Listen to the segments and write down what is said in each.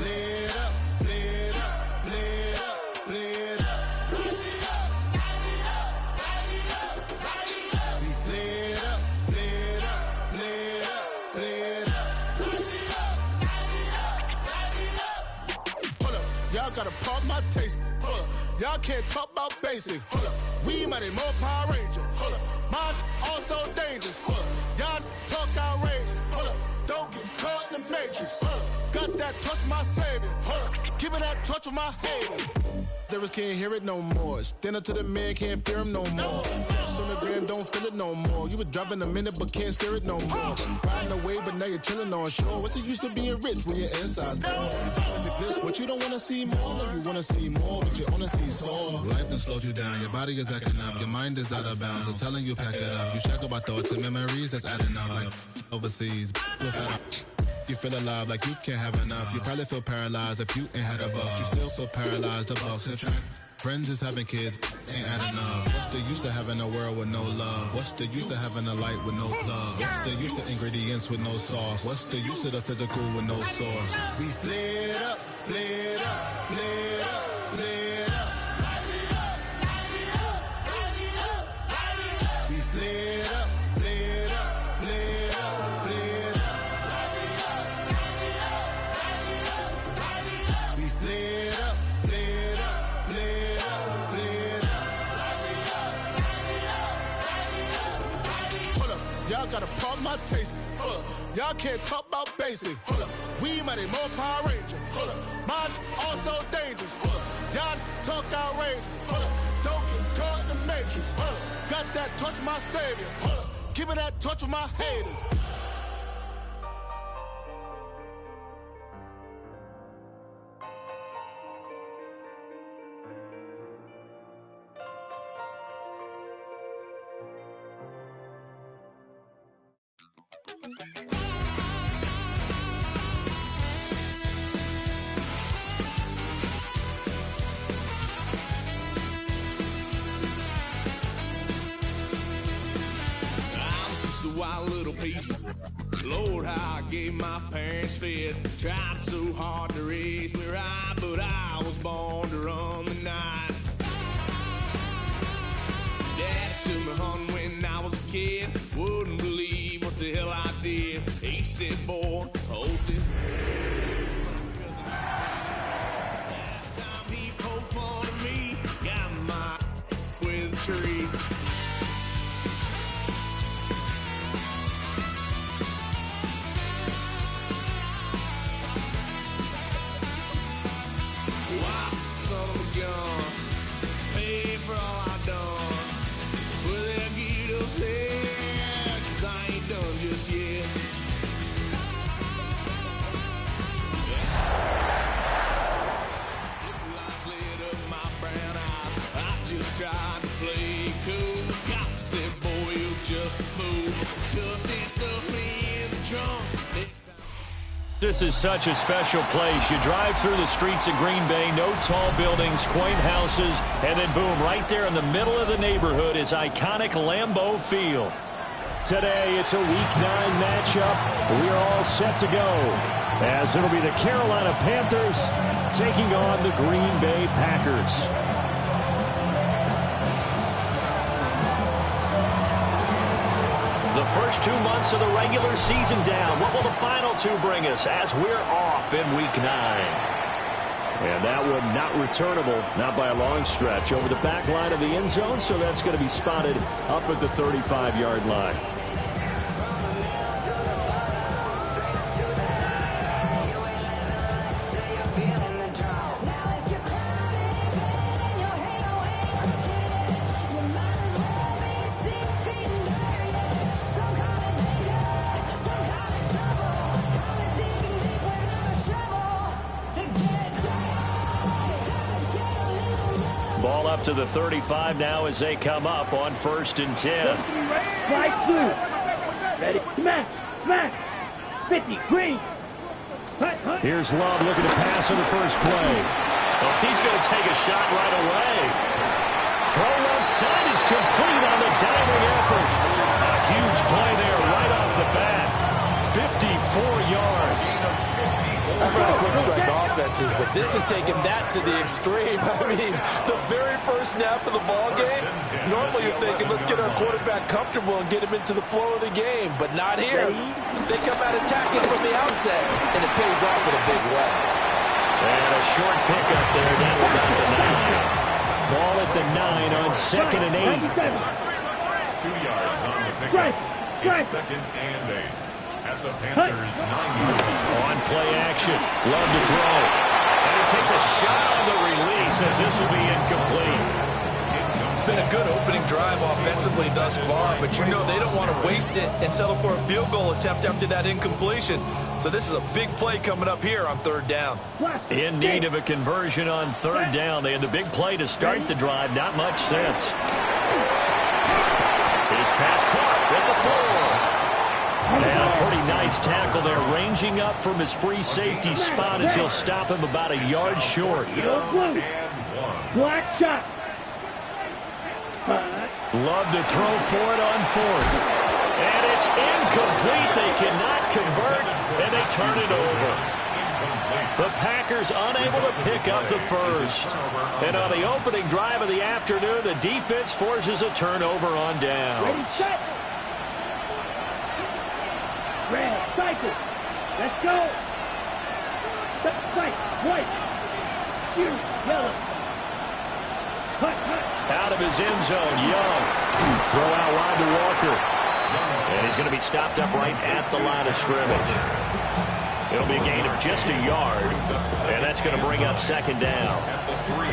flared up, flared up, flared up, flared up. We flared up, flared up, flared up, flared up. Hold up, y'all gotta pump my taste. Hold up, y'all can't talk about basic. Hold up, we mighty more Power Ranger. Hold up, mine also dangerous. Hold up, y'all talk outrageous. Hold up, don't get caught in the matrix. Hold up, got that touch my savior. Hold up, give me that touch of my haters. Lyrics can't hear it no more. Stand up to the man, can't fear him no more. Sonogram don't feel it no more. You were driving a minute but can't steer it no more. Riding away but now you're chilling on shore. What's the use of being rich when your inside's poor? It's a glitch, but you don't wanna see more. You wanna see more, but you wanna see sore. Life done slowed you down. Your body is acting up. Your mind is out of bounds. It's telling you pack it up. You check about thoughts and memories that's adding up. Like overseas, you feel alive like you can't have enough. You probably feel paralyzed if you ain't had a buck. You still feel paralyzed, the bucks and track. Friends is having kids, ain't adding up. What's the use of having a world with no love? What's the use of having a light with no plug? What's the use of ingredients with no sauce? What's the use of the physical with no source? We flared up, flared up, flared up, flared up. We flared up, flared up, flared up, flared up. We flared up, flared up, flared up, flared up. Hold up, y'all gotta pump my taste. Hold up, y'all can't talk about basic. Hold up, we mighty more Power Ranger. Hold up, mine also dangerous. Hold up, y'all talk outrageous. Hold up, don't get caught in the matrix. Hold up, got that touch of my savior. Hold up, give me that touch of my haters. Wild little piece. Lord, how I gave my parents fist. Tried so hard to raise me right, but I was born to run the night. Daddy took me hunting when I was a kid. Wouldn't believe what the hell I did. He said, boy, hold this. Last time he poked fun of me, got my with a tree. Son of a gun, pay for all I've done. That's where they'll get us here, 'cause I ain't done just yet. Lights lit up my brown eyes. I just tried to play cool. Cop said, boy, you're just a fool. Cuffed and stuffed me in the trunk. This is such a special place. You drive through the streets of Green Bay, no tall buildings, quaint houses, and then boom, right there in the middle of the neighborhood is iconic Lambeau Field. Today, it's a Week 9 matchup. We are all set to go, as it'll be the Carolina Panthers taking on the Green Bay Packers. The first 2 months of the regular season down. What will the final 2 bring us as we're off in Week 9? And that one not returnable, not by a long stretch, over the back line of the end zone, so that's going to be spotted up at the 35-yard line. Ball up to the 35 now as they come up on 1st and 10. Right through. Ready? Smash! Smash! 50. Green. Here's Love looking to pass on the first play. Oh, he's going to take a shot right away. Throw left side is complete on the diving effort. A huge play there right off the bat. 54 yards. I've run quick strike offenses, but this is taking that to the extreme. I mean, the very first snap of the ball game, normally you're thinking, let's get our quarterback comfortable and get him into the flow of the game, but not here. They come out attacking from the outset, and it pays off in a big way. And a short pickup there down about the 9. Ball at the 9 on 2nd and 8. 2 yards on the pickup. It's 2nd and 8. At the Panthers' 9-yard line. On play action. Love to throw. And he takes a shot on the release as this will be incomplete. It's been a good opening drive offensively thus far, but you know they don't want to waste it and settle for a field goal attempt after that incompletion. So this is a big play coming up here on 3rd down. In need of a conversion on 3rd down. They had the big play to start the drive. Not much sense. His pass caught at the 4. And a pretty nice tackle there, ranging up from his free safety spot as he'll stop him about a yard short. Black shot. Love to throw for it on 4th. And it's incomplete. They cannot convert, and they turn it over. The Packers unable to pick up the first. And on the opening drive of the afternoon, the defense forces a turnover on downs. Ready, set. Red, cycle. Let's go. Right, white. Blue, yellow. Hut, hut. Out of his end zone, Young. Throw out wide to Walker. And he's going to be stopped up right at the line of scrimmage. It'll be a gain of just a yard, and that's going to bring up 2nd down.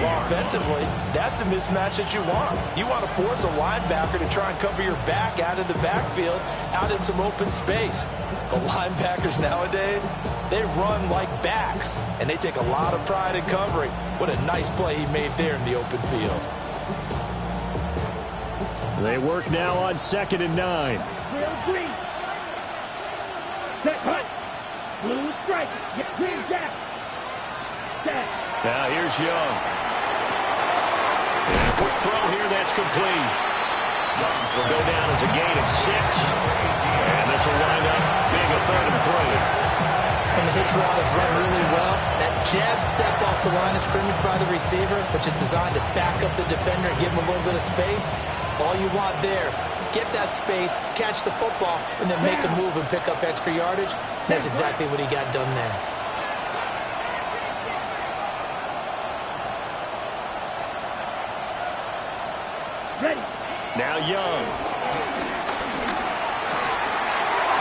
Well, offensively, that's the mismatch that you want. You want to force a linebacker to try and cover your back out of the backfield, out in some open space. The linebackers nowadays, they run like backs, and they take a lot of pride in covering. What a nice play he made there in the open field. They work now on 2nd and 9. Real green. Set, hut. Blue strike. Get green, jack. Jack. Now here's Young. And a quick throw here, that's complete. Will go down as a gain of 6. And this will wind up being a 3rd and 3. And the hitch route is run really well. That jab step off the line of scrimmage by the receiver, which is designed to back up the defender and give him a little bit of space. All you want there, get that space, catch the football, and then make a move and pick up extra yardage. And that's exactly what he got done there. Ready. Now Young.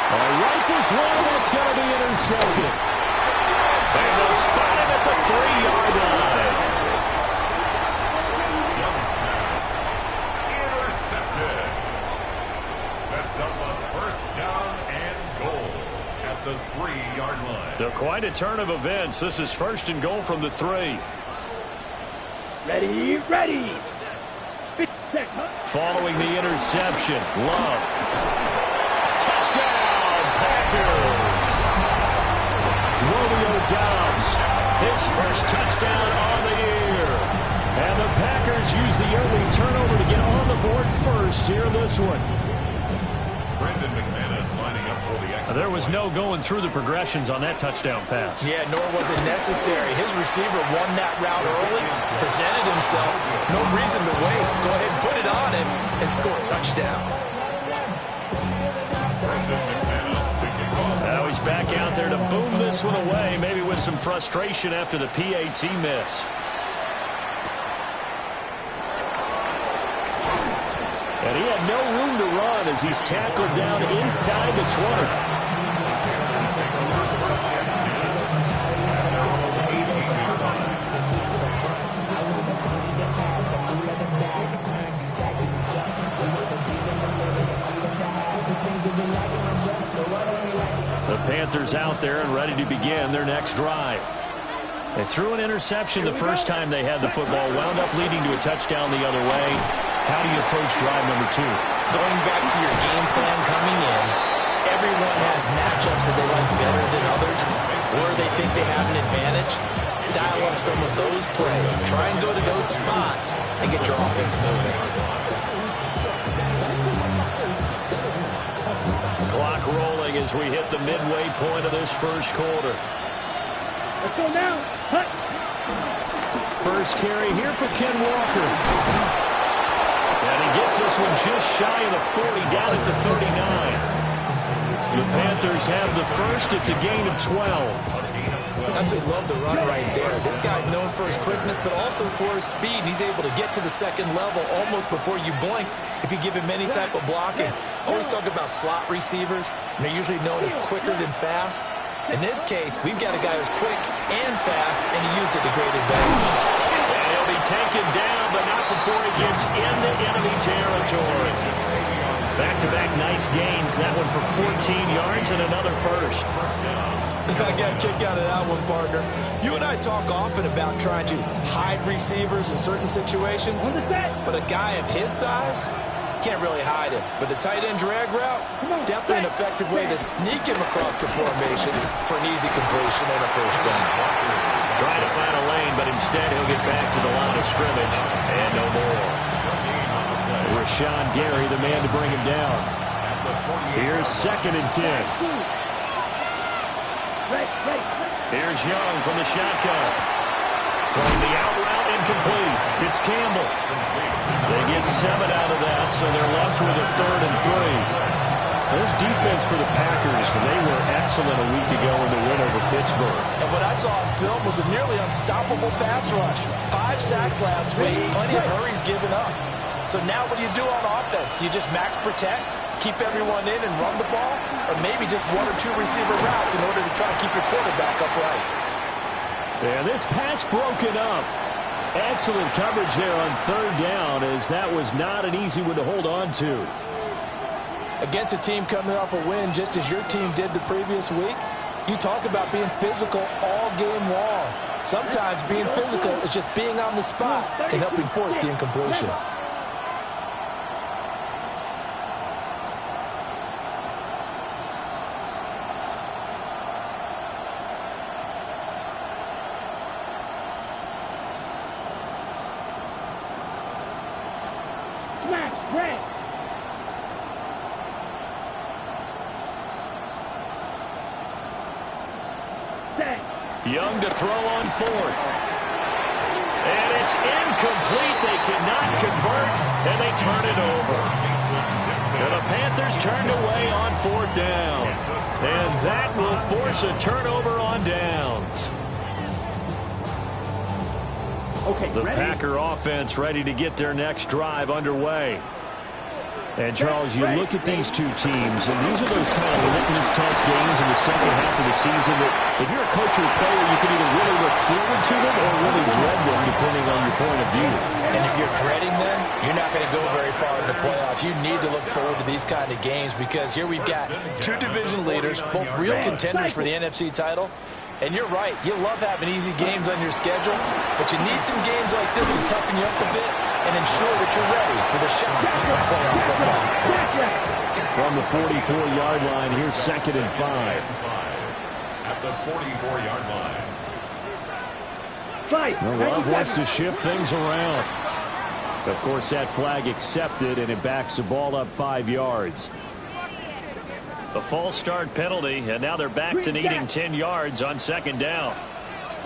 Rifles one, that's going to be intercepted. And they'll spot him at the 3-yard line. Young's pass. Intercepted. Sets up a 1st down and goal at the 3-yard line. So quite a turn of events. This is 1st and goal from the 3. Ready, ready. Following the interception, Love. Touchdown, Packers! Romeo Doubs, his first touchdown on the year. And the Packers use the early turnover to get on the board first here in this one. Brendan McManus lining up for the extra. There was no going through the progressions on that touchdown pass. Yeah, nor was it necessary. His receiver won that route early, presented himself. No reason to wait. Go ahead and put it on him and score a touchdown. Brendan McManus to kick off. Now he's back out there to boom this one away, maybe with some frustration after the PAT miss. And he had no room to run as he's tackled down inside the 20. The Panthers out there and ready to begin their next drive. They threw an interception the first time they had the football, wound up leading to a touchdown the other way. How do you approach drive number 2? Going back to your game plan coming in, everyone has matchups that they like better than others, or they think they have an advantage. Dial up some of those plays. Try and go to those spots and get your offense moving. Clock rolling as we hit the midway point of this first quarter. Let's go now. Hut. First carry here for Ken Walker. And he gets this one just shy of the 40, down at the 39. The Panthers have the first. It's a gain of 12. Absolutely love the run right there. This guy's known for his quickness, but also for his speed. He's able to get to the second level almost before you blink if you give him any type of blocking. Always talk about slot receivers, and they're usually known as quicker than fast. In this case, we've got a guy who's quick and fast, and he used it to great advantage. And he'll be taken down, but not before he gets into enemy territory. Back-to-back nice gains. That one for 14 yards and another first. I got a kick out of that one, partner. You and I talk often about trying to hide receivers in certain situations, but a guy of his size can't really hide him. But the tight end drag route, definitely an effective way to sneak him across the formation for an easy completion and a first down. Trying to find a lane, but instead he'll get back to the line of scrimmage and no more. Rashawn Gary, the man to bring him down. Here's 2nd and 10. Here's Young from the shotgun. Throwing the out route incomplete. It's Campbell. They get 7 out of that, so they're left with a 3rd and 3. This defense for the Packers, they were excellent a week ago in the win over Pittsburgh. And what I saw on film was a nearly unstoppable pass rush. 5 sacks last week, plenty of hurries given up. So now what do you do on offense? You just max protect, keep everyone in and run the ball, or maybe just 1 or 2 receiver routes in order to try to keep your quarterback upright. And this pass broken up. Excellent coverage there on 3rd down, as that was not an easy one to hold on to. Against a team coming off a win just as your team did the previous week, you talk about being physical all game long. Sometimes being physical is just being on the spot and helping force the incompletion. Young to throw on 4th. And it's incomplete. They cannot convert, and they turn it over. And the Panthers turned away on 4th down. And that will force a turnover on downs. The Packer offense ready to get their next drive underway. And, Charles, you look at these two teams, and these are those kind of litmus test games in the second half of the season that if you're a coach or a player, you can either really look forward to them or really dread them, depending on your point of view. And if you're dreading them, you're not going to go very far in the playoffs. You need to look forward to these kind of games because here we've got 2 division leaders, both real contenders for the NFC title. And you're right, you love having easy games on your schedule, but you need some games like this to toughen you up a bit and ensure that you're ready for the shot of playoff football. From the 44-yard line, here's 2nd and 5. At the 44-yard line. Well, Love wants to shift things around. Of course, that flag accepted, and it backs the ball up 5 yards. A false start penalty, and now they're back to needing 10 yards on 2nd down.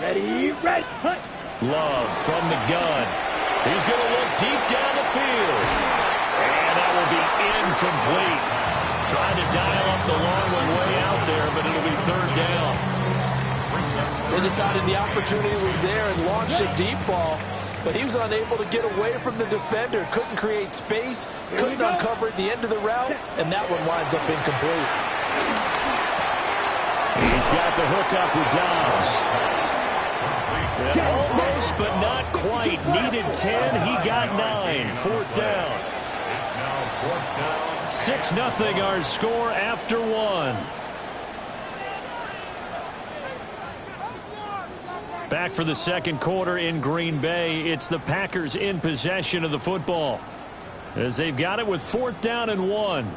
Ready. Love from the gun. He's going to look deep down the field. And that will be incomplete. Trying to dial up the long one way out there, but it'll be 3rd down. They decided the opportunity was there and launched a deep ball, but he was unable to get away from the defender. Couldn't create space, couldn't uncover at the end of the route, and that one winds up incomplete. He's got the hook up with Dobbs. Almost, but not quite. Needed 10. He got 9. 4th down. It's now 4th down. 6-0 our score after 1. Back for the second quarter in Green Bay. It's the Packers in possession of the football, as they've got it with 4th down and 1.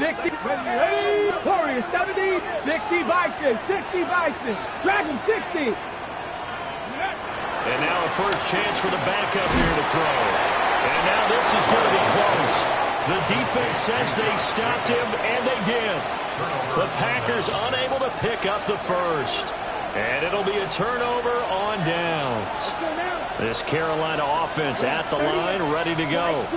60, ready, Warriors 70, 60 Bison, 60 Bison, Dragon 60. And now a first chance for the backup here to throw. And now this is going to be close. The defense says they stopped him, and they did. The Packers unable to pick up the first. And it'll be a turnover on downs. This Carolina offense at the line, ready to go.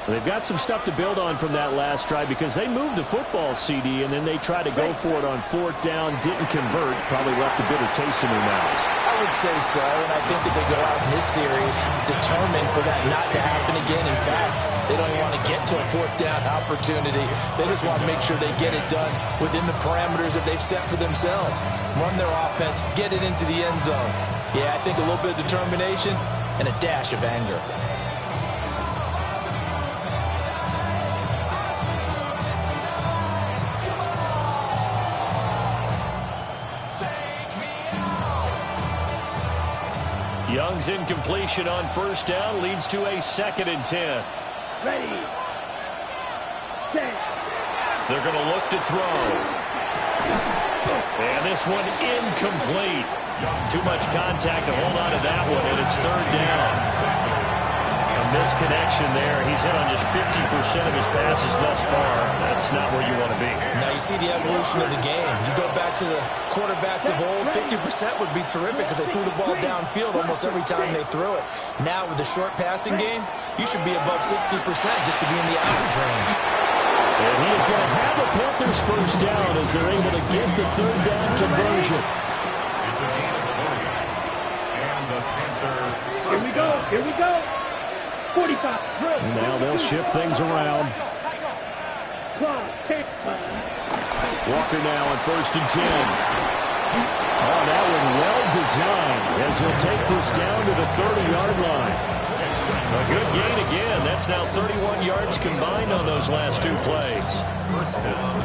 They've got some stuff to build on from that last drive because they moved the football, CD, and then they tried to go for it on fourth down, didn't convert, probably left a bitter taste in their mouths. I would say so, and I think that they go out in this series determined for that not to happen again. In fact, they don't want to get to a fourth down opportunity. They just want to make sure they get it done within the parameters that they've set for themselves. Run their offense, get it into the end zone. Yeah, I think a little bit of determination and a dash of anger. Young's incompletion on first down leads to a 2nd and 10. Ready, set. They're going to look to throw. And this one incomplete. Too much contact to hold on to that one, and it's 3rd down. A misconnection there. He's hit on just 50% of his passes thus far. That's not where you want to be. Now you see the evolution of the game. You go back to the quarterbacks of old, 50% would be terrific because they threw the ball downfield almost every time they threw it. Now with the short passing game, you should be above 60% just to be in the average range. And he is going to have the Panthers first down as they're able to get the 3rd down conversion. It's a gain of 20. And the Panthers first Here we go, here we go. 45. And now they'll shift things around. Walker now on 1st and 10. Oh, that one well designed as he'll take this down to the 30-yard line. A good gain again. That's now 31 yards combined on those last 2 plays.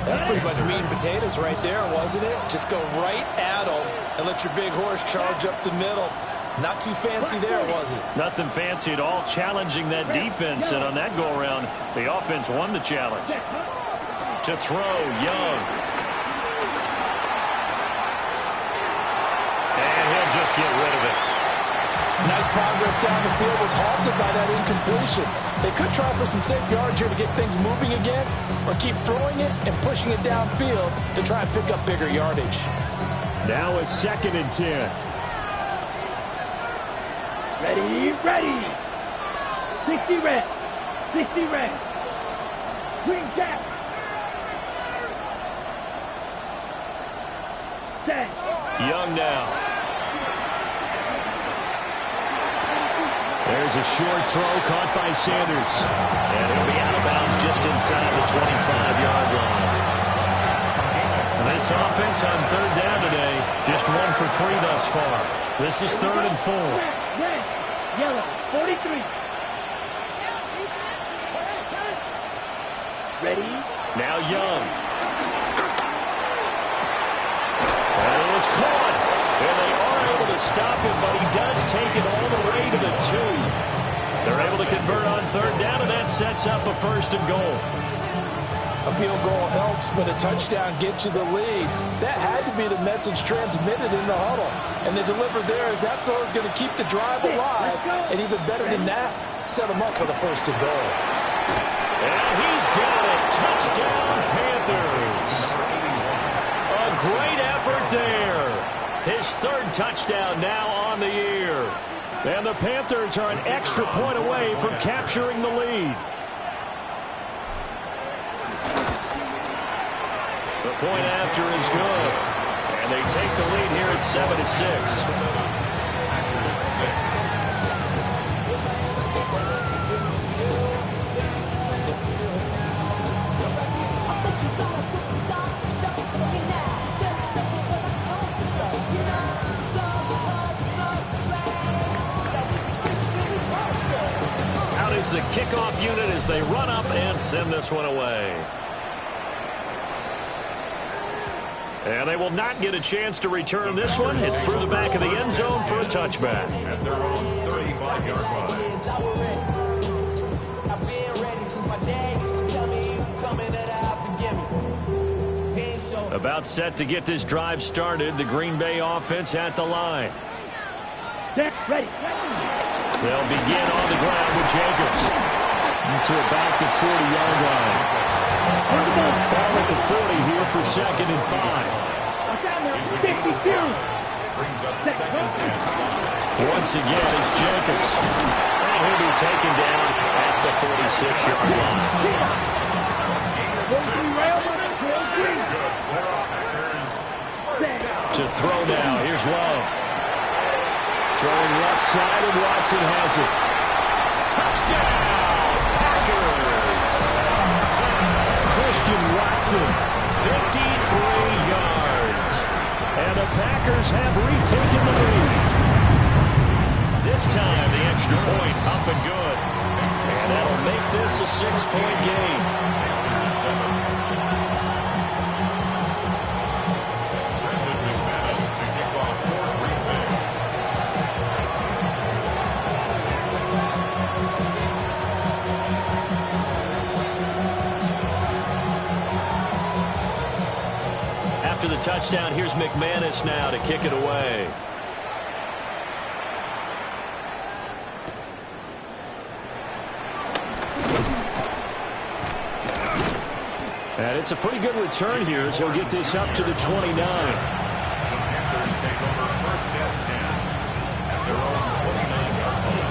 That's pretty much meat and potatoes right there, wasn't it? Just go right at them and let your big horse charge up the middle. Not too fancy there, was it? Nothing fancy at all, challenging that defense, and on that go-around, the offense won the challenge. To throw, Young. And he'll just get rid of it. Nice progress down the field was halted by that incompletion. They could try for some safe yards here to get things moving again, or keep throwing it and pushing it downfield to try and pick up bigger yardage. Now a 2nd and 10. Ready, ready. 60 red, 60 red. Green jack. Set. Young now. There's a short throw caught by Sanders. And he'll be out of bounds just inside the 25-yard line. This offense on 3rd down today, just 1 for 3 thus far. This is 3rd and 4. Red, yellow, 43. Ready? Now Young. And it is caught. And they are able to stop him, but he does take it all the way to the 2. They're able to convert on 3rd down, and that sets up a 1st and goal. A field goal helps, but a touchdown gets you the lead. That had to be the message transmitted in the huddle. And they delivered there as that throw is going to keep the drive alive. And even better than that, set them up with a 1st and goal. And he's got it. Touchdown, Panthers. A great effort there. His 3rd touchdown now on the year. And the Panthers are an extra point away from capturing the lead. The point after is good. And they take the lead here at 7-6. Out is the kickoff unit as they run up and send this one away. And they will not get a chance to return this one. It's through the back of the end zone for a touchback. At their own 35-yard line. I've been ready since my dad used to tell me he was coming to the house. About set to get this drive started. The Green Bay offense at the line. Ready. They'll begin on the ground with Jacobs. To about the 40-yard line. Ball at the 40 here for 2nd and 5. 52. Brings up 2nd and 5. Once again, it's Jacobs. And he'll be taken down at the 46-yard line. To throw now, here's Love. Throwing left side, and Watson has it. Touchdown, Packers! Christian Watson, 53 yards. And the Packers have retaken the lead. This time, the extra point up and good. And that'll make this a 6-point game. After the touchdown, here's McManus now to kick it away. And it's a pretty good return here as he'll get this up to the 29. The Panthers take over 1st and 10 at their own 29-yard line.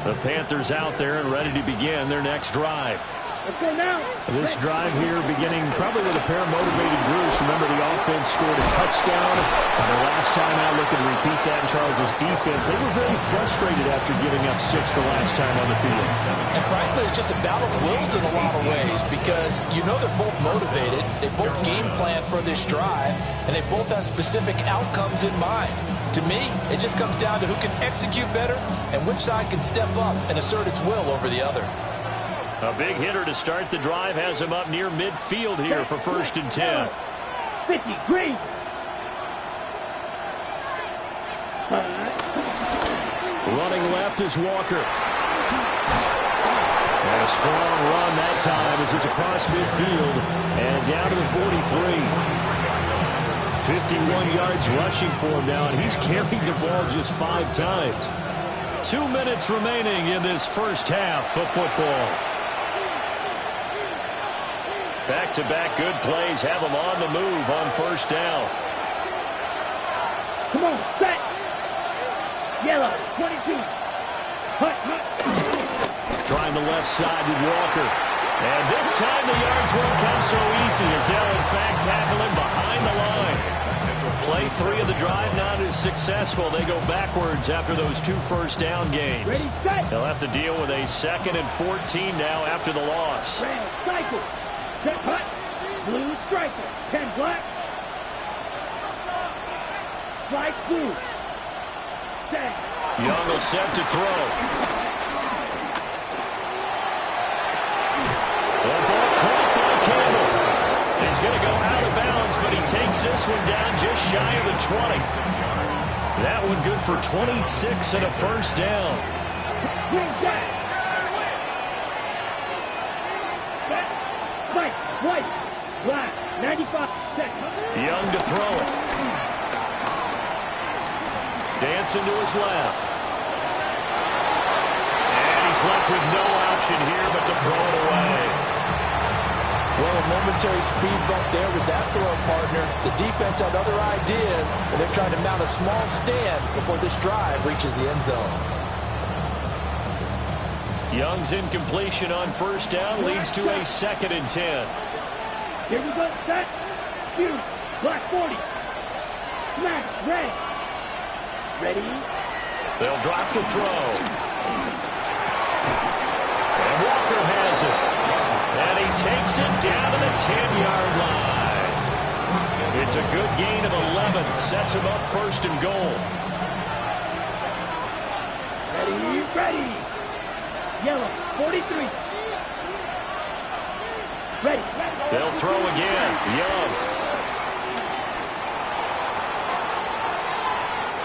The Panthers out there and ready to begin their next drive. Let's go now. This drive here beginning probably with a pair of motivated groups. Remember, the offense scored a touchdown. And the last time out, looking to repeat that in Charles' defense, they were very frustrated after giving up 6 the last time on the field. And frankly, it's just a battle of wills in a lot of ways because you know they're both motivated. They both game plan for this drive, and they both have specific outcomes in mind. To me, it just comes down to who can execute better and which side can step up and assert its will over the other. A big hitter to start the drive has him up near midfield here for 1st and 10. 50, green. Running left is Walker. And a strong run that time as it's across midfield and down to the 43. 51 yards rushing for him now, and he's carried the ball just 5 times. 2 minutes remaining in this first half of football. Back-to-back good plays have them on the move on 1st down. Come on, set. Yellow, 22. Hut. Trying the left side with Walker. And this time the yards won't come so easy as they'll in fact tackle him behind the line. Play 3 of the drive not as successful. They go backwards after those 2 first down gains. Ready, set. They'll have to deal with a 2nd and 14 now after the loss. Red, cycle. Set, hut. Blue, striker. 10, black. Slide, blue. Set. Young will set to throw. The ball caught by Campbell. He's going to go out of bounds, but he takes this one down just shy of the 20. That one good for 26 and a 1st down. White, white, black, 95. Young to throw it. Dancing to his left. And he's left with no option here but to throw it away. Well, a momentary speed bump there with that throw, partner. The defense had other ideas, and they're trying to mount a small stand before this drive reaches the end zone. Young's incompletion on 1st down leads to a 2nd and 10. Here we go, set. Shoot. Black 40. Smash, red. Ready. They'll drop to throw. And Walker has it. And he takes it down to the 10-yard line. It's a good gain of 11. Sets him up 1st and goal. Ready, ready. Yellow, 43. Ready. They'll throw again. Young.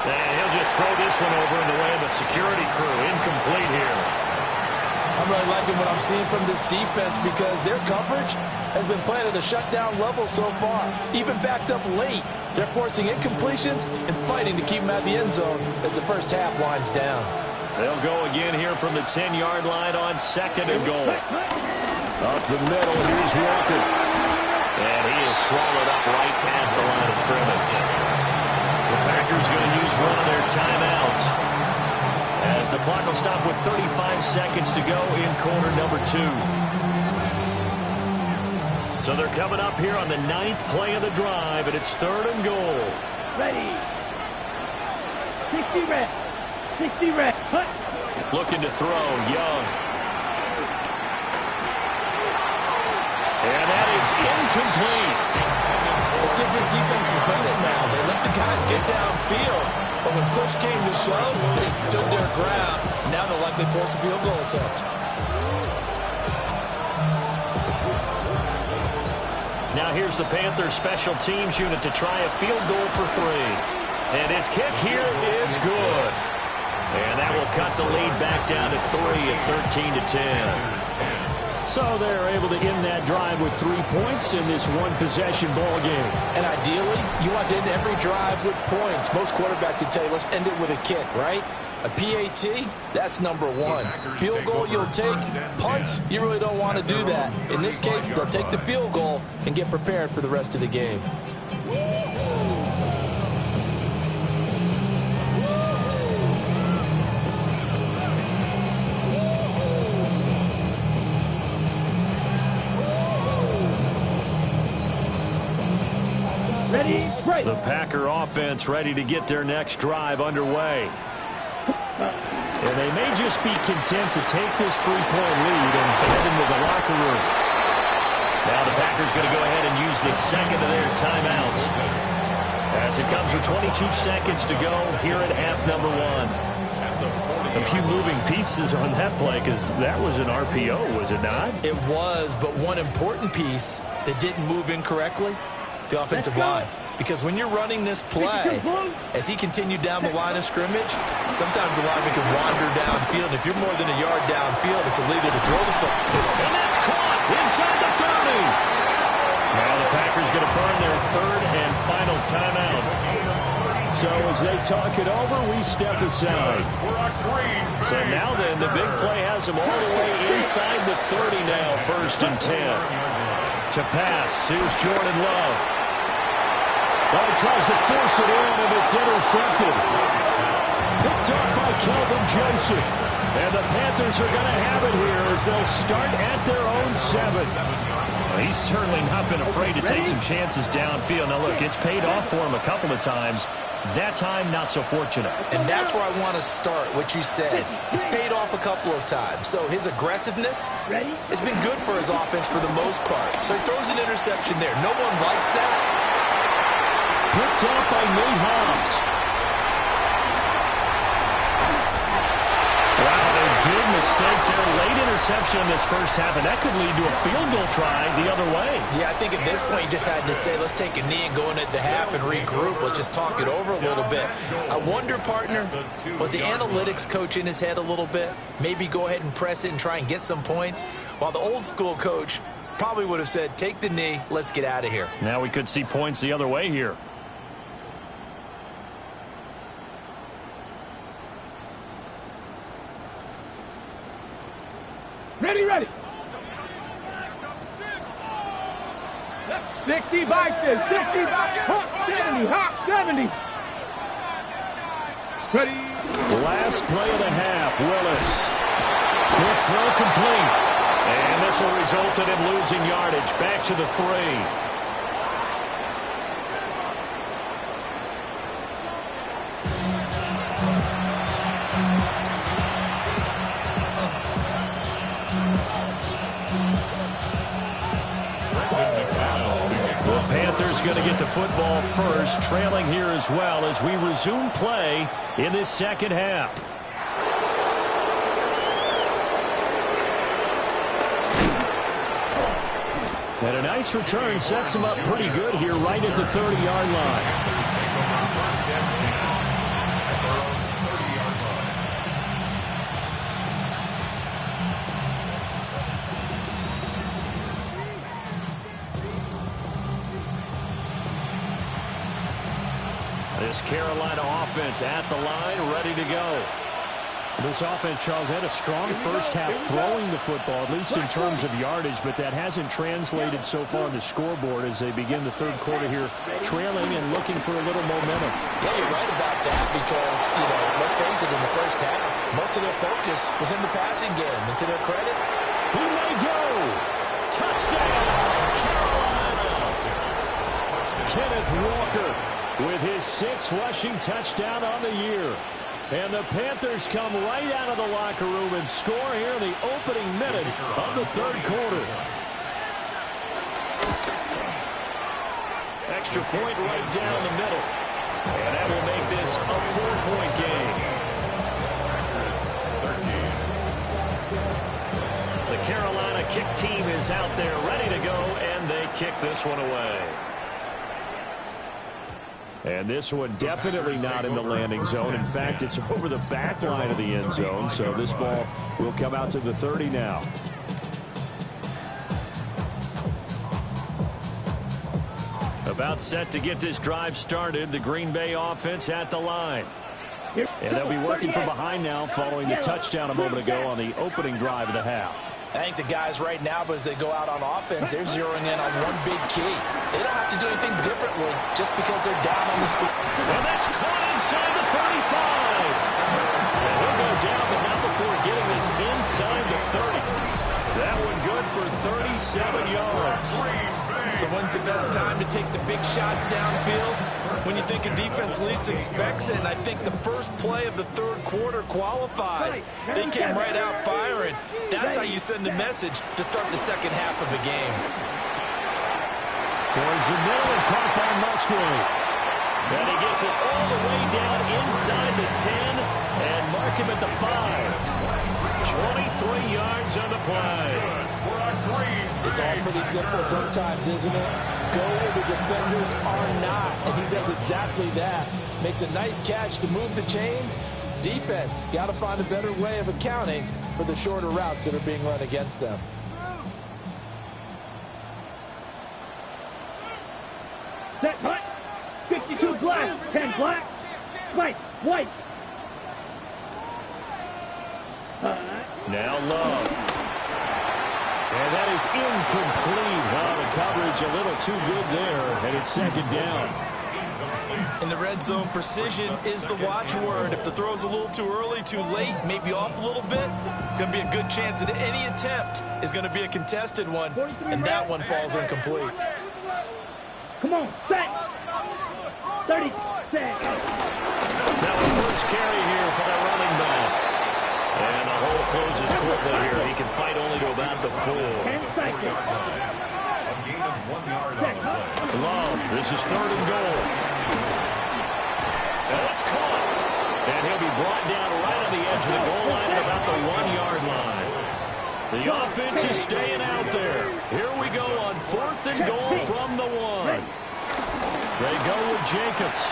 And he'll just throw this one over in the way of the security crew. Incomplete here. I'm really liking what I'm seeing from this defense because their coverage has been playing at a shutdown level so far. Even backed up late. They're forcing incompletions and fighting to keep them at the end zone as the first half winds down. They'll go again here from the 10-yard line on 2nd and goal. Up the middle, here's Walker. And he is swallowed up right at the line of scrimmage. The Packers going to use one of their timeouts, as the clock will stop with 35 seconds to go in quarter number 2. So they're coming up here on the 9th play of the drive, and it's 3rd and goal. Ready. 60 reps. 60 reps. Looking to throw, Young. And that is incomplete. Let's give this defense some credit now. They let the guys get downfield, but when push came to shove, they stood their ground. Now they'll likely force a field goal attempt. Now here's the Panthers special teams unit to try a field goal for 3. And his kick here is good. And that will cut the lead back down to 3 at 13-10. So they're able to end that drive with 3 points in this one-possession ball game. And ideally, you want to end every drive with points. Most quarterbacks would tell you, let's end it with a kick, right? A PAT, that's number 1. Field goal you'll take. Punts, you really don't want to do that. In this case, they'll take the field goal and get prepared for the rest of the game. Ready, break. The Packer offense ready to get their next drive underway. And they may just be content to take this 3-point lead and head into the locker room. Now the Packers going to go ahead and use the second of their timeouts, as it comes with 22 seconds to go here at half number 1. A few moving pieces on that play, because that was an RPO, was it not? It was, but one important piece that didn't move incorrectly, the offensive line. Because when you're running this play, as he continued down the line of scrimmage, sometimes the lineman can wander downfield. And if you're more than a yard downfield, it's illegal to throw the foot. And that's caught inside the 30. Now the Packers going to burn their 3rd and final timeout. So as they talk it over, we step aside. So now then, the big play has them all the way inside the 30 now, 1st and 10. To pass, here's Jordan Love. Well, he tries to force it in, and it's intercepted. Picked up by Kelvin Joseph. And the Panthers are going to have it here as they'll start at their own 7. Well, he's certainly not been afraid to take some chances downfield. Now, look, it's paid off for him a couple of times. That time, not so fortunate. And that's where I want to start, what you said. It's paid off a couple of times. So his aggressiveness has been good for his offense for the most part. So he throws an interception there. No one likes that. Picked off by Nate Hobbs. Wow, a big mistake there. Late interception in this first half, and that could lead to a field goal try the other way. Yeah, I think at this point you just had to say, let's take a knee and go in at the half and regroup. Let's just talk it over a little bit. I wonder, partner, was the analytics coach in his head a little bit? Maybe go ahead and press it and try and get some points? While the old school coach probably would have said, take the knee, let's get out of here. Now we could see points the other way here. Ready. 60 Bison, 60 Bison, hop 70. Ready. Last play of the half, Willis. Quick throw complete. And this will result in him losing yardage. Back to the 3. Panthers going to get the football first, trailing here as well as we resume play in this second half. And a nice return sets him up pretty good here right at the 30-yard line. This Carolina offense at the line, ready to go. This offense, Charles, had a strong first half throwing the football, at least in terms of yardage, but that hasn't translated so far on the scoreboard as they begin the third quarter here, trailing and looking for a little momentum. Yeah, you're right about that because, let's face it, in the first half, most of their focus was in the passing game. And to their credit, he may go. Touchdown, Carolina. Kenneth Walker with his 6th rushing touchdown on the year. And the Panthers come right out of the locker room and score here in the opening minute of the third quarter. Extra point right down the middle. And that will make this a 4-point game. The Carolina kick team is out there ready to go, and they kick this one away. And this one definitely not in the landing zone. In fact, it's over the back line of the end zone. So this ball will come out to the 30 now. About set to get this drive started. The Green Bay offense at the line. And they'll be working from behind now following the touchdown a moment ago on the opening drive of the half. I think the guys right now, as they go out on offense, they're zeroing in on one big key. They don't have to do anything differently just because they're down on the score. Well, that's caught inside the 35. And he'll go down, but not before getting this inside the 30. That one good for 37 yards. So when's the best time to take the big shots downfield? When you think a defense least expects it, and I think the first play of the third quarter qualifies. They came right out firing. That's how you send a message to start the second half of the game. Towards the middle and caught by Musgrave. And he gets it all the way down inside the 10 and mark him at the 5. 23 yards on the play. It's all pretty simple sometimes, isn't it? Go where the defenders are not, and he does exactly that. Makes a nice catch to move the chains. Defense got to find a better way of accounting for the shorter routes that are being run against them. Set, hut. 52 black, 10 black, white, white. Now Love. And that is incomplete. The coverage a little too good there, and it's second down. In the red zone, precision is the watchword. If the throw's a little too early, too late, maybe off a little bit, going to be a good chance that any attempt is going to be a contested one, and that one falls incomplete. Come on, set. 30, set. Now the first carry here for the running back. And the hole closes quickly here. He can fight only to about the 4. 10 seconds. Love, this is 3rd and goal. And it's caught. And he'll be brought down right on the edge of the goal line at about the 1-yard line. The offense is staying out there. Here we go on 4th and goal from the 1. They go with Jacobs.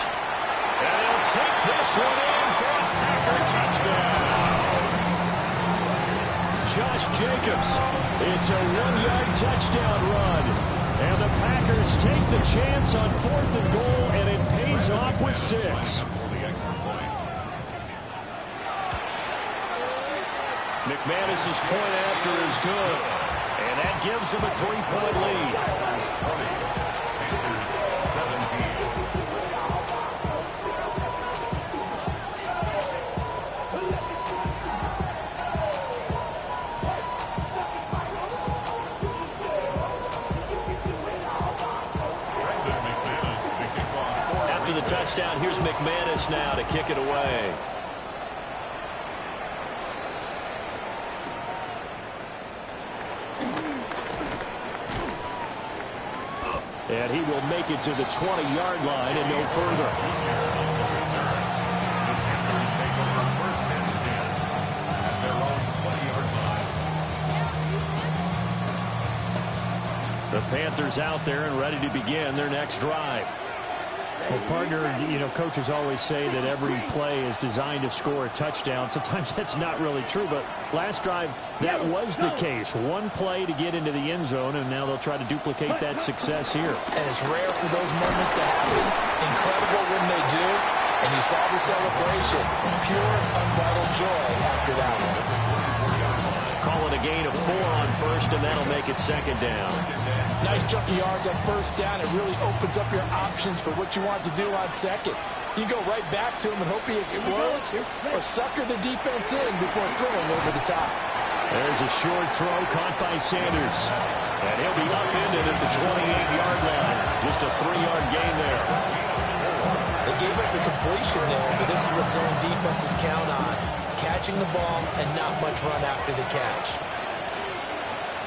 And he'll take this one in for a Packer touchdown. Josh Jacobs. It's a 1-yard touchdown run. And the Packers take the chance on 4th and goal, and it pays off with 6. McManus's point after is good. And that gives him a 3-point lead. The touchdown. Here's McManus now to kick it away. And he will make it to the 20-yard line and no further. The Panthers out there and ready to begin their next drive. Well, partner, coaches always say that every play is designed to score a touchdown. Sometimes that's not really true, but last drive, that was the case. One play to get into the end zone, and now they'll try to duplicate that success here. And it's rare for those moments to happen. Incredible when they do. And you saw the celebration. Pure, unbridled joy after that one. Call it a gain of 4 on first, and that'll make it second down. Nice chunk of yards on first down. It really opens up your options for what you want to do on second. You go right back to him and hope he explodes, or sucker the defense in before throwing over the top. There's a short throw caught by Sanders. And he'll be upended at the 28-yard line. Just a 3-yard gain there. They gave up the completion there, but this is what zone defenses count on. Catching the ball and not much run after the catch.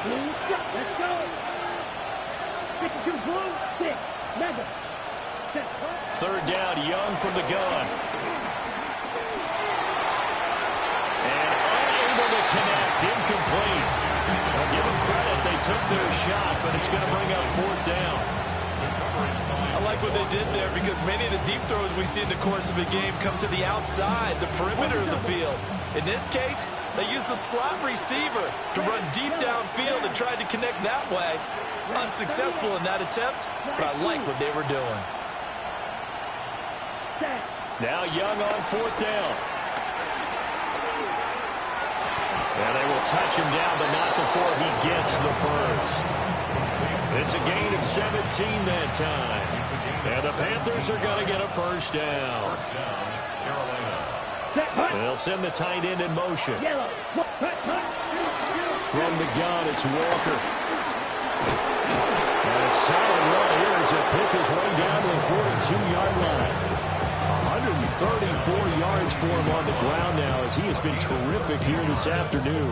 Let's go. 52 blue, 6, Madden. Third down, Young from the gun. And unable to connect, incomplete. I'll give them credit, they took their shot, but it's going to bring up fourth down. I like what they did there because many of the deep throws we see in the course of a game come to the outside, the perimeter of the field. In this case, they used the slot receiver to run deep downfield and tried to connect that way. Unsuccessful in that attempt, but I like what they were doing. Now Young on fourth down. And they will touch him down, but not before he gets the first. It's a gain of 17 that time. And the Panthers are going to get a first down. They'll send the tight end in motion. From the gun, it's Walker. And a solid run here as he pick his way down to the 42-yard line. 134 yards for him on the ground now as he has been terrific here this afternoon.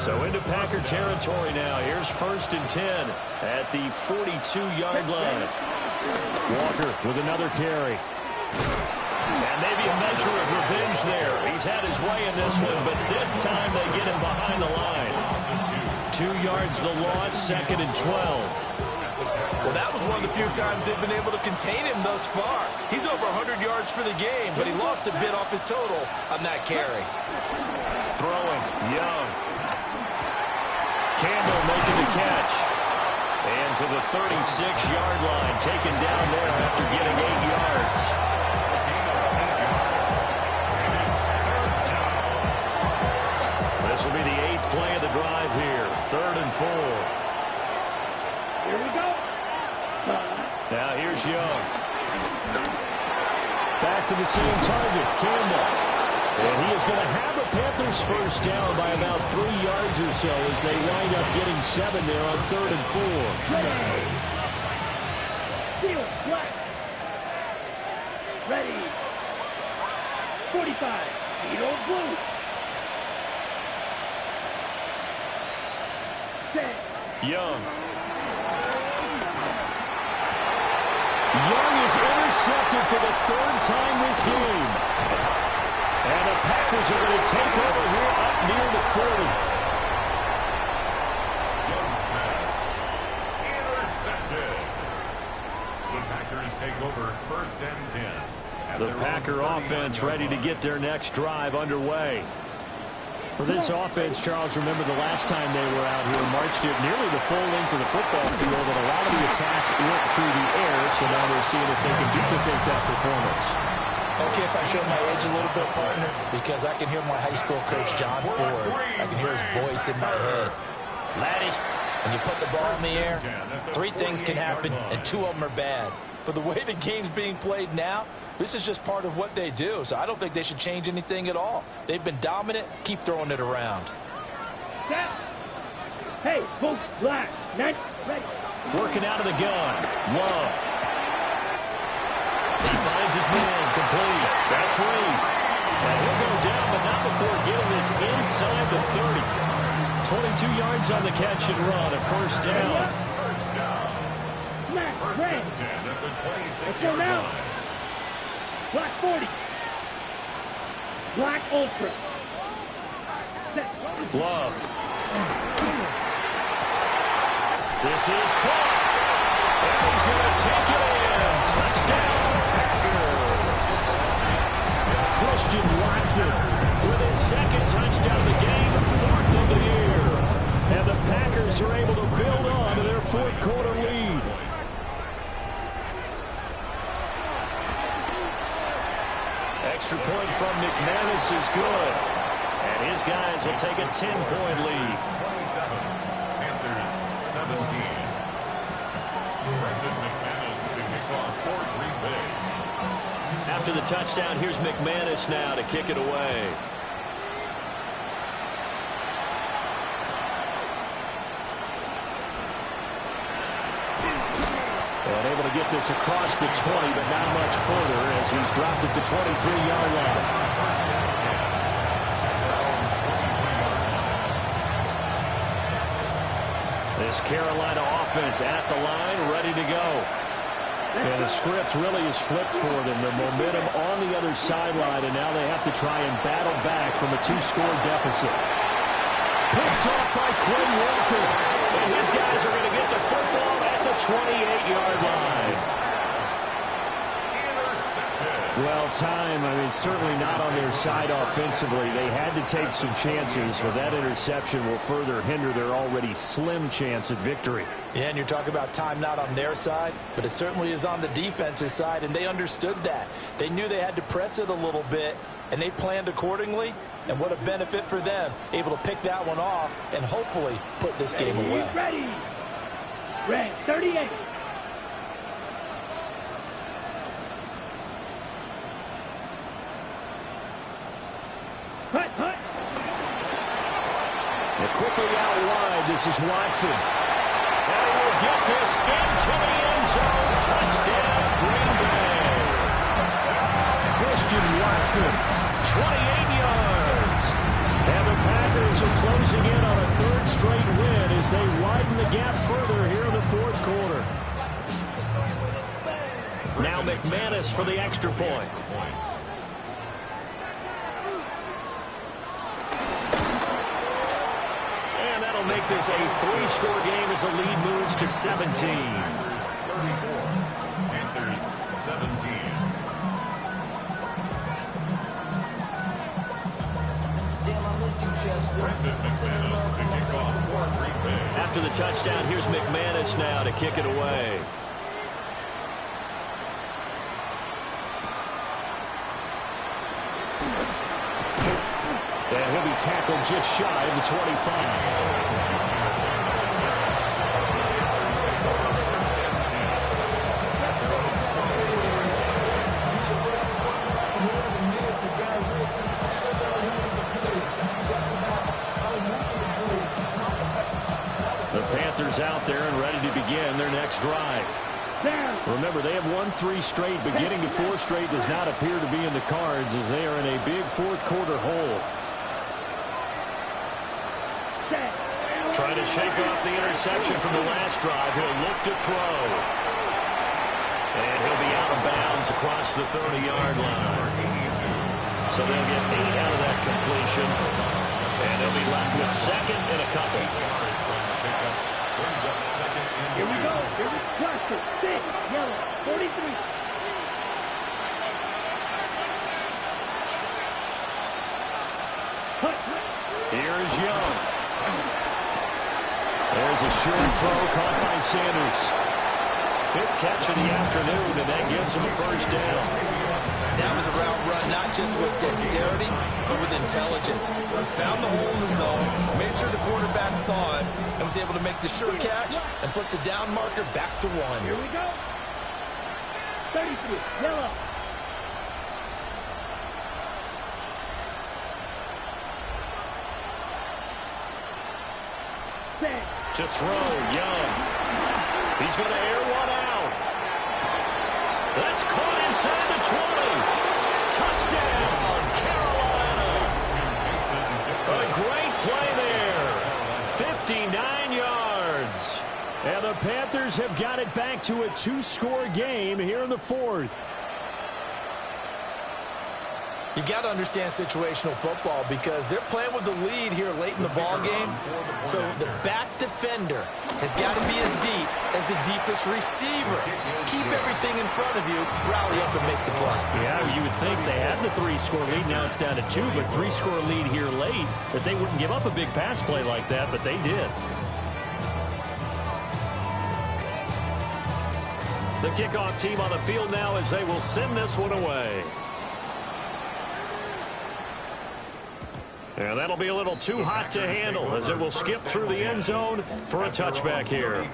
So into Packer territory now. Here's 1st and 10 at the 42-yard line. Walker with another carry. And maybe a measure of revenge there. He's had his way in this one, but this time they get him behind the line. 2 yards the loss, 2nd and 12. Well, that was one of the few times they've been able to contain him thus far. He's over 100 yards for the game, but he lost a bit off his total on that carry. Throwing, Young. Campbell making the catch. And to the 36-yard line, taken down there after getting 8 yards. This will be the 8th play of the drive here. 3rd and 4. Here we go. Now here's Young. Back to the same target, Campbell. And he is going to have a Panthers first down by about 3 yards or so as they wind up getting 7 there on 3rd and 4. Field flat. Ready. 45. Field blue. Set. Young. Young is intercepted for the 3rd time this game. And the Packers are going to take over here up near the 40. Young's pass intercepted. The Packers take over 1st and 10. The Packer offense ready to get their next drive underway. For this offense, Charles, remember the last time they were out here, marched it nearly the full length of the football field, and a lot of the attack went through the air, so now they're seeing if they can duplicate that performance. Okay, if I show my age a little bit, partner, because I can hear my high school coach, John Ford. I can hear his voice in my head. Laddie, when you put the ball in the air, 3 things can happen, and 2 of them are bad. For the way the game's being played now, this is just part of what they do, so I don't think they should change anything at all. They've been dominant. Keep throwing it around. Hey, boom, black, nice, ready. Working out of the gun. Love. He finds his man, complete. That's Reed. And he'll go down, but not before getting this inside the 30. 22 yards on the catch and run, a first down. Smack, red. Let's go now. Black 40. Black ultra. Love. This is caught. And he's going to take it in. Touchdown, Packers. Christian Watson with his second touchdown of the game, fourth of the year. And the Packers are able to build on to their fourth quarter lead. Extra point from McManus is good. And his guys will take a 10-point lead. 27, Panthers 17. Brendan McManus to kick off for Green Bay. After the touchdown, here's McManus now to kick it away. And able to get this across the 20, but not much further as he's dropped it to 23-yard line. This Carolina offense at the line, ready to go. And the script really is flipped for them. The momentum on the other sideline, and now they have to try and battle back from a 2-score deficit. Picked off by Quinn Walker. And his guys are going to get the football at the 28-yard line. Well, certainly not on their side offensively. They had to take some chances, but that interception will further hinder their already slim chance at victory. Yeah, and you're talking about time not on their side, but it certainly is on the defense's side, and they understood that. They knew they had to press it a little bit, and they planned accordingly. And what a benefit for them, able to pick that one off and hopefully put this game away. Ready. Red 38. Hut. And quickly out wide, this is Watson. And he will get this into the end zone. Touchdown, Green Bay. Christian Watson, 28 yards. And the Packers are closing in on a third straight win as they widen the gap further here in the fourth quarter. Now McManus for the extra point. And that'll make this a 3-score game as the lead moves to 17. Panthers 17. After the touchdown, here's McManus now to kick it away. And he'll be tackled just shy of the 25. Out there and ready to begin their next drive. Remember, they have won 3 straight, but getting to 4 straight does not appear to be in the cards as they are in a big fourth quarter hole. Trying to shake off the interception from the last drive. He'll look to throw. And he'll be out of bounds across the 30-yard line. So they'll get 8 out of that completion. And they'll be left with second and a couple. Here we go. Here we go. 6, yellow, 43. Here's Young. There's a short throw caught by Sanders. 5th catch of the afternoon, and that gives him a first down. That was a route run not just with dexterity, but with intelligence. Found the hole in the zone, made sure the quarterback saw it, and was able to make the sure catch and flip the down marker back to 1. Here we go. 33, yellow. To throw, Young. He's going to air one out. That's caught inside the 20. Touchdown, Carolina. A great play there. 59 yards. And the Panthers have got it back to a 2-score game here in the fourth. You got to understand situational football because they're playing with the lead here late in the ball game. So the back defender has got to be as deep as the deepest receiver. Keep everything in front of you, rally up and make the play. Yeah, you would think they had the 3-score lead. Now it's down to 2, but 3-score lead here late, that they wouldn't give up a big pass play like that, but they did. The kickoff team on the field now as they will send this one away. And that'll be a little too hot to handle as it will skip through the end zone for a touchback here.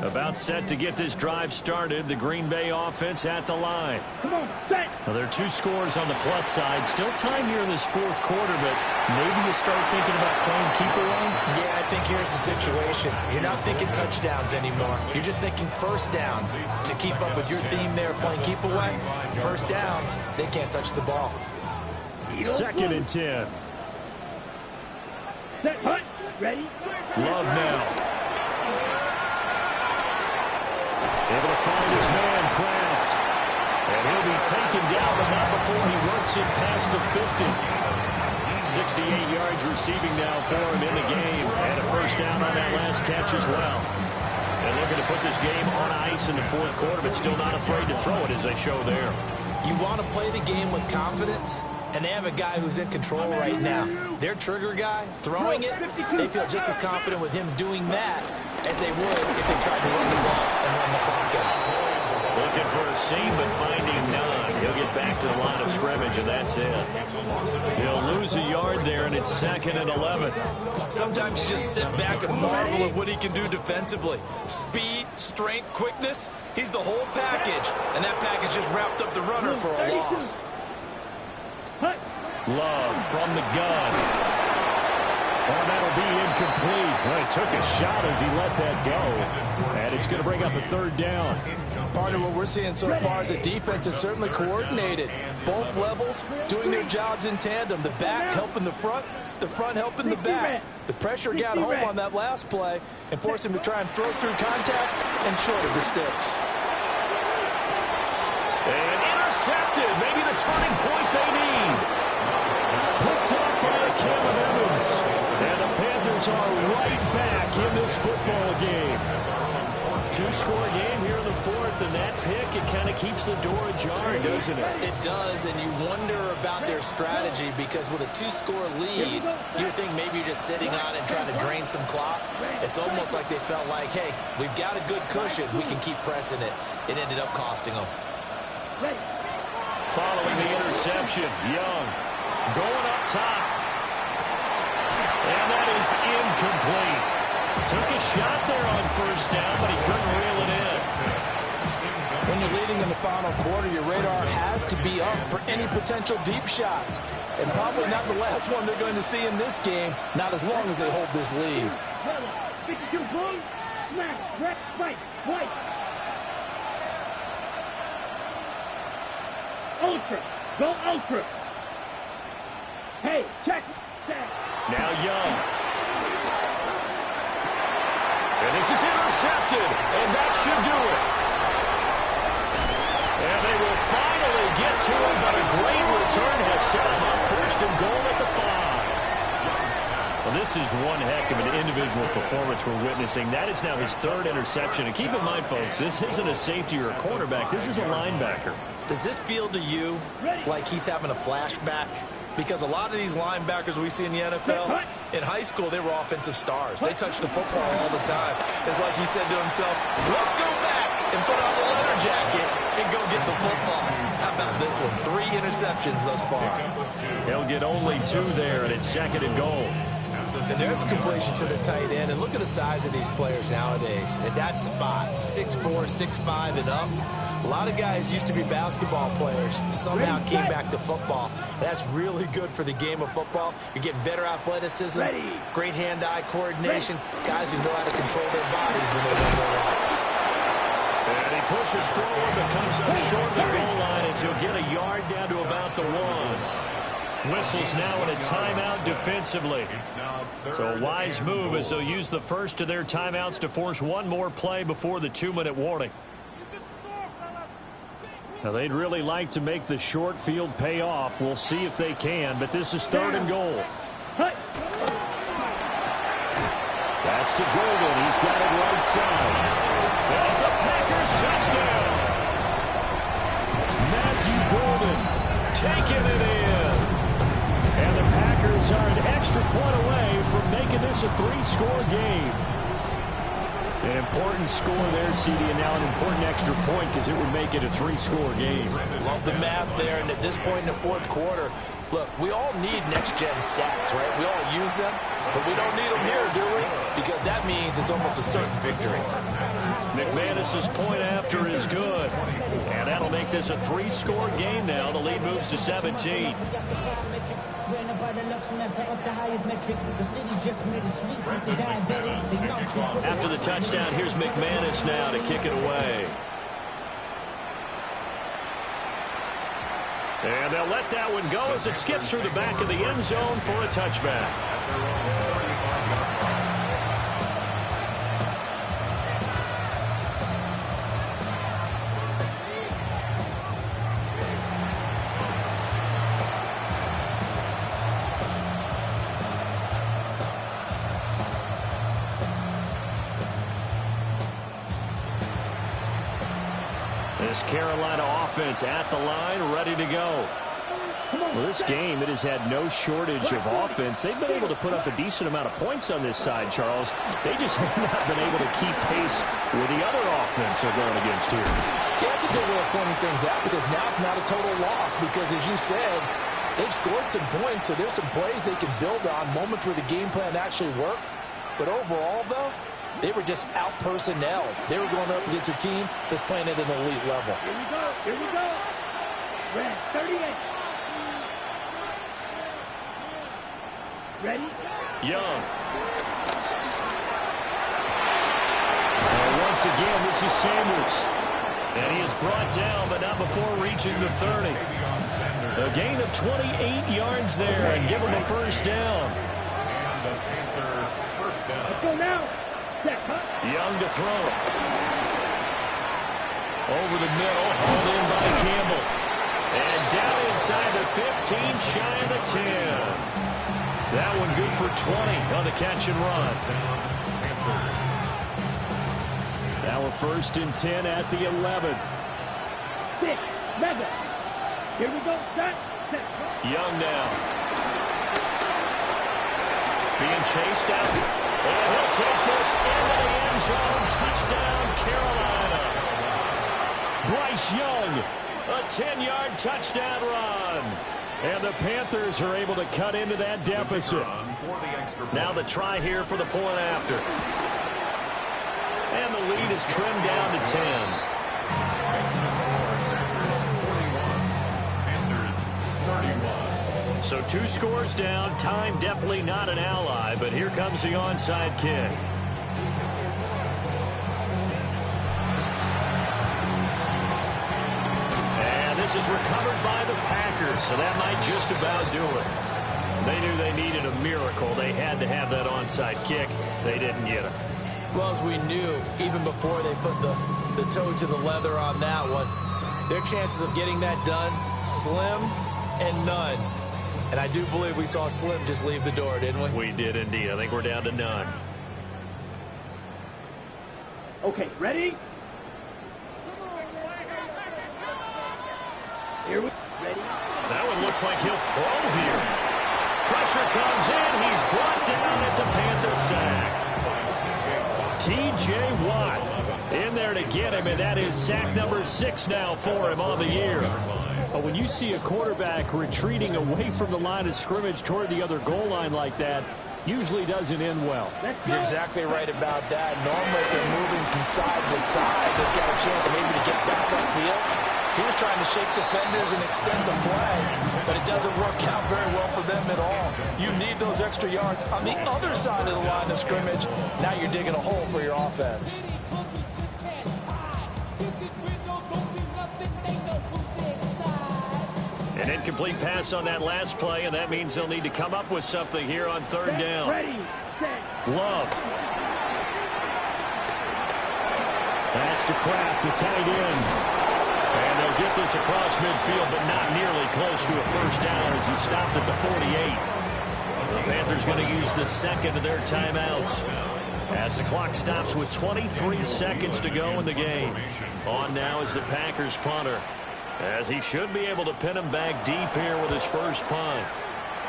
About set to get this drive started. The Green Bay offense at the line. Now, there are 2 scores on the plus side. Still time here in this fourth quarter, but maybe you start thinking about playing keep away? Yeah, I think here's the situation. You're not thinking touchdowns anymore. You're just thinking first downs. To keep up with your theme there, playing keep away, first downs, they can't touch the ball. 2nd and 10. Ready? Love now. Able to find his man, Kraft. And he'll be taken down, but not before he works it past the 50. 68 yards receiving now for him in the game. And a first down on that last catch as well. And looking to put this game on ice in the fourth quarter, but still not afraid to throw it as they show there. You want to play the game with confidence, and they have a guy who's in control right now. Their trigger guy, throwing it, they feel just as confident with him doing that as they would if they tried to run the ball and run the clock out. Looking for a seam, but finding none. He'll get back to the line of scrimmage, and that's it. He'll lose a yard there, and it's 2nd and 11. Sometimes you just sit back and marvel at what he can do defensively. Speed, strength, quickness, he's the whole package. And that package just wrapped up the runner for a loss. Love from the gun. And that'll be incomplete. Well, he took a shot as he let that go. And it's going to bring up a 3rd down. Part of what we're seeing so far is the defense is certainly coordinated. Both levels doing their jobs in tandem. The back helping the front helping the back. The pressure got home on that last play and forced him to try and throw through contact and short of the sticks. And intercepted. Maybe the turning point they need. Picked up by Caleb Evans. And the Panthers are right back in this football game. 2-score game here in the fourth, and that pick, it kind of keeps the door ajar, doesn't it? It does, and you wonder about their strategy because with a 2-score lead, you think maybe you're just sitting on it and trying to drain some clock. It's almost like they felt like, hey, we've got a good cushion. We can keep pressing it. It ended up costing them. Following the interception, Young going up top. And that is incomplete. Took a shot there on first down, but he couldn't reel it in. When you're leading in the final quarter, your radar has to be up for any potential deep shots. And probably not the last one they're going to see in this game, not as long as they hold this lead. Ultra. Go ultra. Hey, check. Now Young. And this is intercepted, and that should do it. And they will finally get to him, but a great return has set him up 1st and goal at the 5. Well, this is one heck of an individual performance we're witnessing. That is now his 3rd interception. And keep in mind, folks, this isn't a safety or a cornerback. This is a linebacker. Does this feel to you like he's having a flashback? Because a lot of these linebackers we see in the NFL, in high school, they were offensive stars. They touched the football all the time. It's like he said to himself, let's go back and put on the leather jacket and go get the football. How about this one? 3 interceptions thus far. He'll get only 2 there, and it's 2nd and goal. And there's a completion to the tight end. And look at the size of these players nowadays. At that spot, 6'4", 6'5", and up. A lot of guys used to be basketball players, somehow came back to football. That's really good for the game of football. You're getting better athleticism, great hand-eye coordination, guys who know how to control their bodies when they run their routes. And he pushes forward, but comes up short of the goal line as he'll get a yard down to about the 1. Whistles now in a timeout defensively. So a wise move as they'll use the first of their timeouts to force one more play before the 2-minute warning. Now, they'd really like to make the short field pay off. We'll see if they can, but this is 3rd and goal. That's to Golden. He's got it right side. That's a Packers touchdown. Matthew Golden taking it in. And the Packers are an extra point away from making this a 3-score game. An important score there, CD, and now an important extra point because it would make it a 3-score game. Love the math there, and at this point in the 4th quarter, look, we all need next-gen stats, right? We all use them, but we don't need them here, do we? Because that means it's almost a certain victory. McManus's point after is good. And that'll make this a 3-score game now. The lead moves to 17. After the touchdown, here's McManus now to kick it away. And they'll let that one go as it skips through the back of the end zone for a touchback. This Carolina offense at the line, ready to go. Well, this game, it has had no shortage of offense. They've been able to put up a decent amount of points on this side, Charles. They just have not been able to keep pace with the other offense they're going against here. Yeah, that's a good way of pointing things out because now it's not a total loss because, as you said, they've scored some points, so there's some plays they can build on, moments where the game plan actually worked. But overall, though, they were just out-personnel. They were going up against a team that's playing at an elite level. Here we go. Here we go. Red 38. Ready? Young. And once again, this is Sanders. And he is brought down, but not before reaching the 30. A gain of 28 yards there and give him a first down. Let's go now. Young to throw it. Over the middle, hauled in by Campbell. And down inside the 15, shy of the 10. That one good for 20 on the catch and run. Now a 1st and 10 at the 11. 6, 11. Here we go. Set. Young now. Being chased out. And he'll take this into the end zone. Touchdown, Carolina. Bryce Young, a 10-yard touchdown run. And the Panthers are able to cut into that deficit. Now the try here for the point after. And the lead is trimmed down to 10. So 2 scores down. Time definitely not an ally, but here comes the onside kick. And this is recovered by the Packers, so that might just about do it. They knew they needed a miracle. They had to have that onside kick. They didn't get it. Well, as we knew, even before they put the toe to the leather on that one, their chances of getting that done, slim and none. And I do believe we saw Slim just leave the door, didn't we? We did indeed. I think we're down to none. Okay, ready? Here we ready. That one looks like he'll throw here. Pressure comes in. He's brought down. It's a Panther sack. T.J. Watt in there to get him, and that is sack number 6 now for him on the year. But when you see a quarterback retreating away from the line of scrimmage toward the other goal line like that, usually doesn't end well. You're exactly right about that. Normally, if they're moving from side to side, they've got a chance maybe to get back upfield. He was trying to shake defenders and extend the play, but it doesn't work out very well for them at all. You need those extra yards on the other side of the line of scrimmage. Now you're digging a hole for your offense. An incomplete pass on that last play, and that means they'll need to come up with something here on 3rd down. Ready, set. Love. That's to Kraft, the tight end. And they'll will get this across midfield, but not nearly close to a first down as he stopped at the 48. The Panthers going to use the second of their timeouts as the clock stops with 23 seconds to go in the game. On now is the Packers punter, as he should be able to pin him back deep here with his first punt.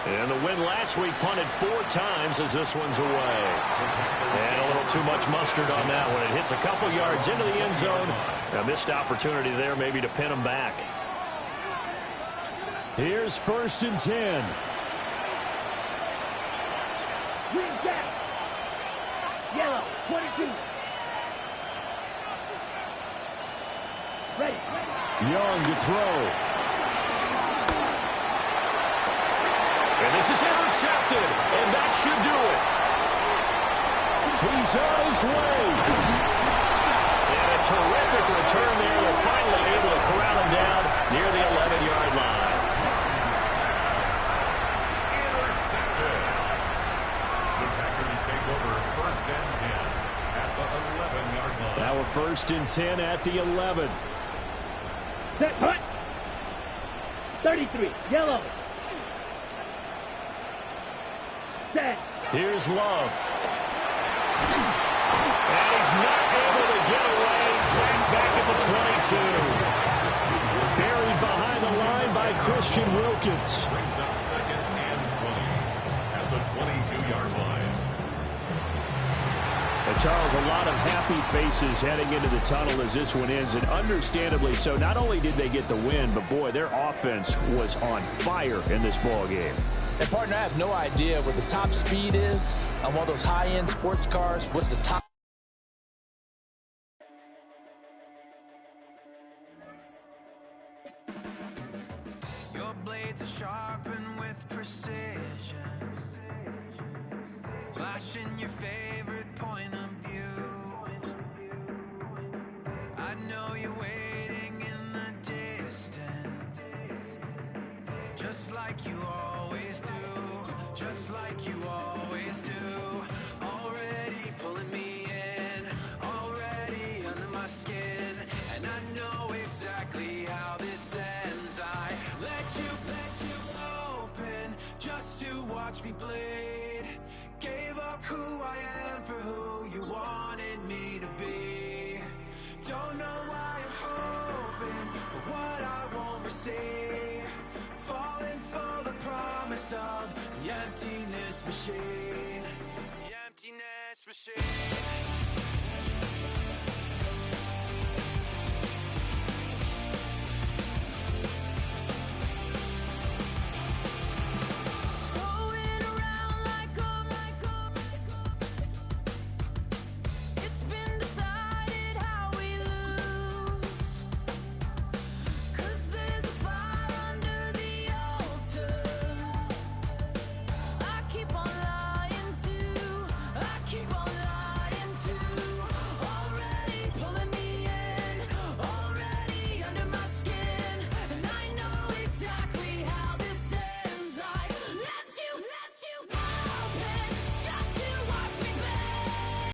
And the win last week punted 4 times as this one's away. And a little too much mustard on that one. It hits a couple yards into the end zone. A missed opportunity there maybe to pin him back. Here's 1st and 10. Green jack. Yellow, 22. Ready. Young to throw. And this is intercepted, and that should do it. He's on his way. And a terrific return there. They're finally able to corral him down near the 11-yard line. Intercepted. The Packers take over 1st and 10 at the 11-yard line. Now we're 1st and 10 at the 11. Set, punt. 33, yellow. Set. Here's Love. And he's not able to get away. Sacked back at the 22. Buried behind the line by Christian Wilkins. Brings up 2nd and 20 at the 22-yard line. And Charles, a lot of happy faces heading into the tunnel as this one ends, and understandably so. Not only did they get the win, but boy, their offense was on fire in this ball game. And partner, I have no idea what the top speed is on one of those high-end sports cars. What's the top? Your blades are sharpened with precision, flashing your favorite point of view. I know you're waiting in the distance, just like you always do, just like you always do. Already pulling me in, already under my skin, and I know exactly how this ends. I let you open just to watch me bleed. Gave up who I am for who you wanted me to be. Don't know why I'm hoping for what I won't receive. Falling for the promise of the emptiness machine. The emptiness machine.